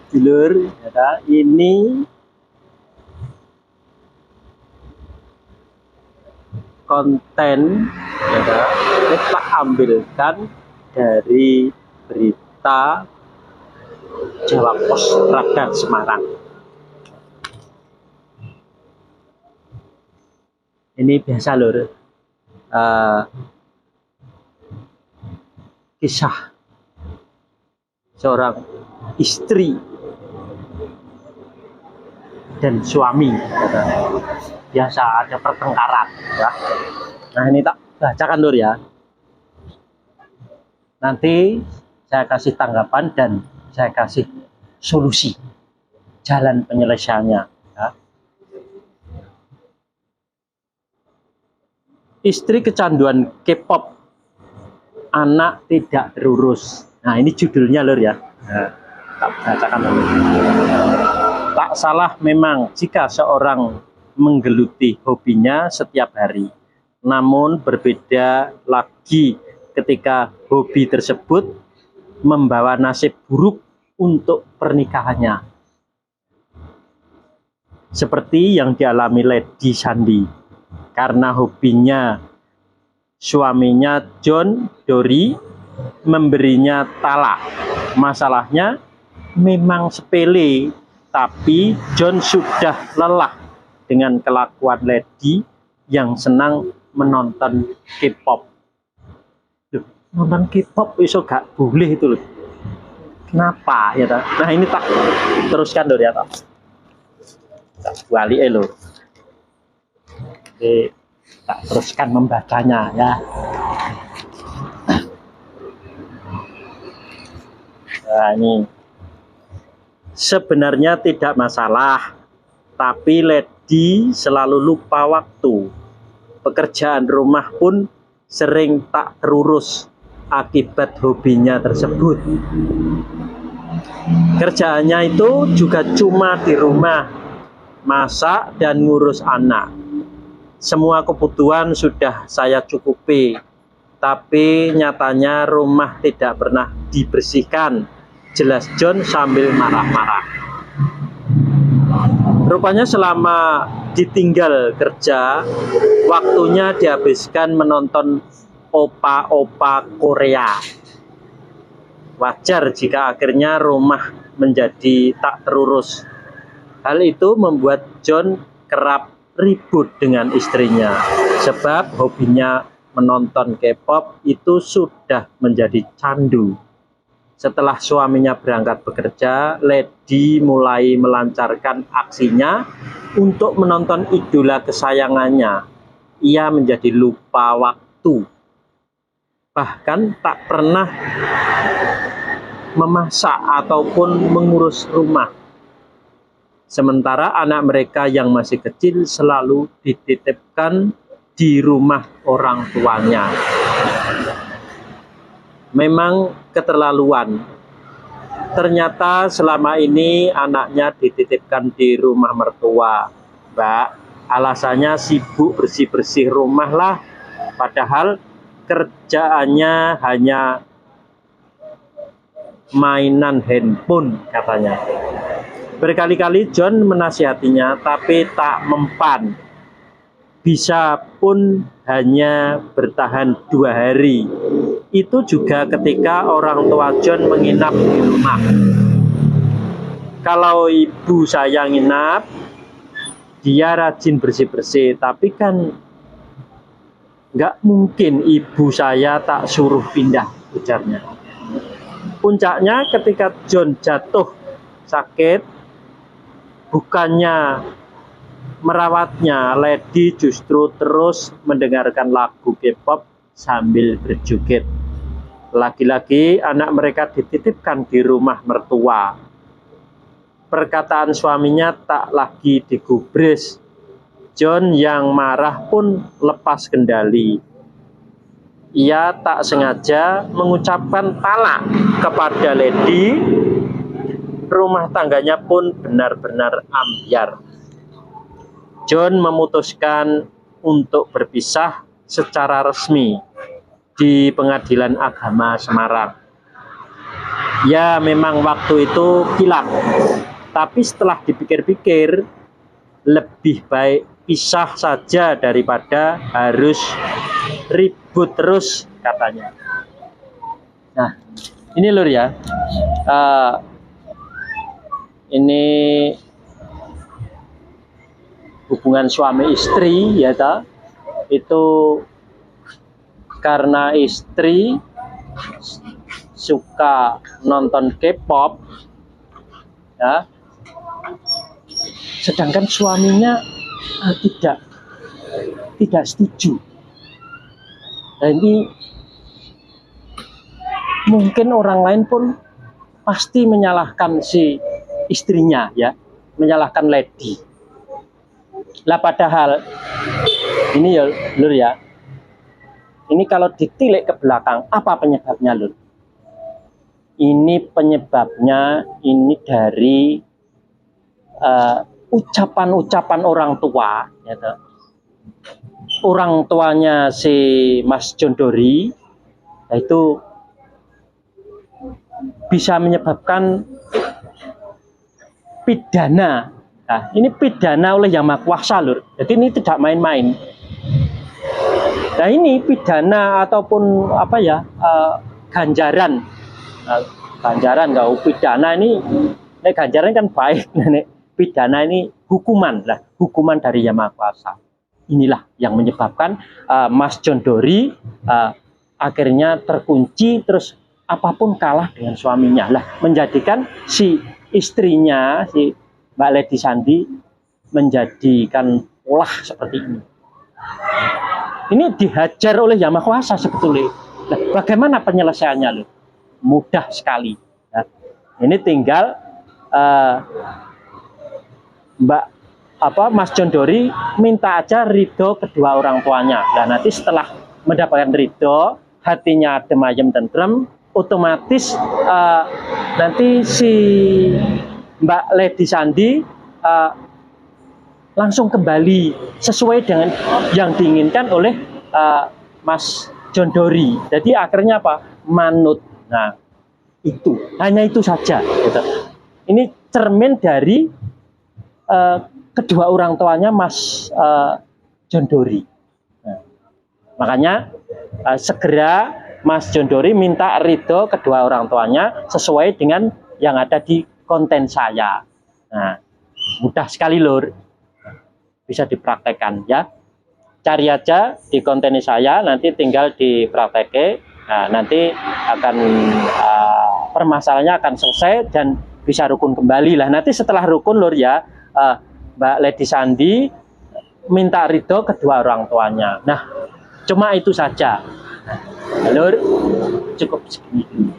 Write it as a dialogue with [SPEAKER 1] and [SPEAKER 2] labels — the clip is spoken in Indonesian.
[SPEAKER 1] dulur, ya, ini konten ya, kita ambilkan dari berita Jawa Pos Radar Semarang. Ini biasa lur, kisah seorang istri dan suami ya. Biasa ada pertengkaran ya. Nah ini tak bacakan lur ya, nanti saya kasih tanggapan dan saya kasih solusi jalan penyelesaiannya ya. Istri kecanduan K-pop, anak tidak terurus. Nah ini judulnya lur ya. Nah, tak bacakan lur. Tak salah memang jika seorang menggeluti hobinya setiap hari. Namun berbeda lagi ketika hobi tersebut membawa nasib buruk untuk pernikahannya. Seperti yang dialami Lady Sandi. Karena hobinya suaminya John Dory memberinya talak. Masalahnya memang sepele, tapi John sudah lelah dengan kelakuan Lady yang senang menonton K-pop. Nonton K-pop iso gak boleh itu loh. Kenapa ya ta? Nah ini tak teruskan dulu ya ta. Tak balik loh. Oke, tak teruskan membacanya ya. Nah ini sebenarnya tidak masalah, tapi Lady selalu lupa waktu. Pekerjaan rumah pun sering tak terurus akibat hobinya tersebut. Kerjaannya itu juga cuma di rumah, masak dan ngurus anak. Semua kebutuhan sudah saya cukupi, tapi nyatanya rumah tidak pernah dibersihkan. Jelas John sambil marah-marah. Rupanya selama ditinggal kerja, waktunya dihabiskan menonton opa-opa Korea. Wajar jika akhirnya rumah menjadi tak terurus. Hal itu membuat John kerap ribut dengan istrinya, sebab hobinya menonton K-pop itu sudah menjadi candu. Setelah suaminya berangkat bekerja, Lady mulai melancarkan aksinya untuk menonton idola kesayangannya. Ia menjadi lupa waktu. Bahkan tak pernah memasak ataupun mengurus rumah. Sementara anak mereka yang masih kecil selalu dititipkan di rumah orang tuanya. Memang keterlaluan. Ternyata selama ini anaknya dititipkan di rumah mertua. Mbak, alasannya sibuk bersih-bersih rumah lah. Padahal kerjaannya hanya mainan handphone katanya. Berkali-kali John menasihatinya, tapi tak mempan. Bisa pun hanya bertahan 2 hari. Itu juga ketika orang tua John menginap di rumah. Kalau ibu saya nginap, dia rajin bersih-bersih, tapi kan nggak mungkin ibu saya tak suruh pindah, ujarnya. Puncaknya ketika John jatuh sakit, bukannya merawatnya, Lady justru terus mendengarkan lagu K-pop sambil berjoget. Lagi-lagi anak mereka dititipkan di rumah mertua. Perkataan suaminya tak lagi digubris. John yang marah pun lepas kendali. Ia tak sengaja mengucapkan talak kepada Lady. Rumah tangganya pun benar-benar ambyar. John memutuskan untuk berpisah secara resmi di Pengadilan Agama Semarang. Ya memang waktu itu kilat, tapi setelah dipikir-pikir lebih baik pisah saja daripada harus ribut terus katanya. Nah ini lur ya, ini hubungan suami istri ya ta, itu karena istri suka nonton K-pop ya, sedangkan suaminya tidak setuju. Nah ini mungkin orang lain pun pasti menyalahkan si istrinya ya, menyalahkan lady. Lah padahal ini ya lur ya, ini kalau ditilik ke belakang apa penyebabnya lur? Ini penyebabnya ini dari ucapan-ucapan orang tua ya, orang tuanya si Mas Jondori, itu bisa menyebabkan pidana. Nah, ini pidana oleh Yang Maha Kuasa lur. Jadi ini tidak main-main. Nah ini pidana ataupun apa ya, ganjaran. Ganjaran enggak pidana ini ganjaran kan baik, nek pidana ini hukuman lah, hukuman dari Yang Maha Kuasa. Inilah yang menyebabkan Mas Jondori akhirnya terkunci, terus apapun kalah dengan suaminya lah, menjadikan si istrinya si Mbak Lady Sandi menjadikan pola seperti ini. Ini dihajar oleh Yang Maha Kuasa sebetulnya. Nah, bagaimana penyelesaiannya loh? Mudah sekali. Nah, ini tinggal Mas Jondori minta aja ridho kedua orang tuanya. Nah nanti setelah mendapatkan ridho, hatinya adem ayem tentrem, otomatis nanti si Mbak Lady Sandi langsung kembali sesuai dengan yang diinginkan oleh Mas Jondori. Jadi akhirnya apa? Manut. Nah itu, hanya itu saja gitu. Ini cermin dari kedua orang tuanya Mas Jondori. Nah, makanya segera Mas Jondori minta ridho kedua orang tuanya sesuai dengan yang ada di konten saya. Nah, mudah sekali lur, bisa dipraktekkan ya. Cari aja di konten saya, nanti tinggal dipraktekke. Nah, nanti akan permasalahannya akan selesai dan bisa rukun kembali lah. Nanti setelah rukun lur ya, Mbak Lady Sandi minta ridho kedua orang tuanya. Nah, cuma itu saja. Lur, cukup segini.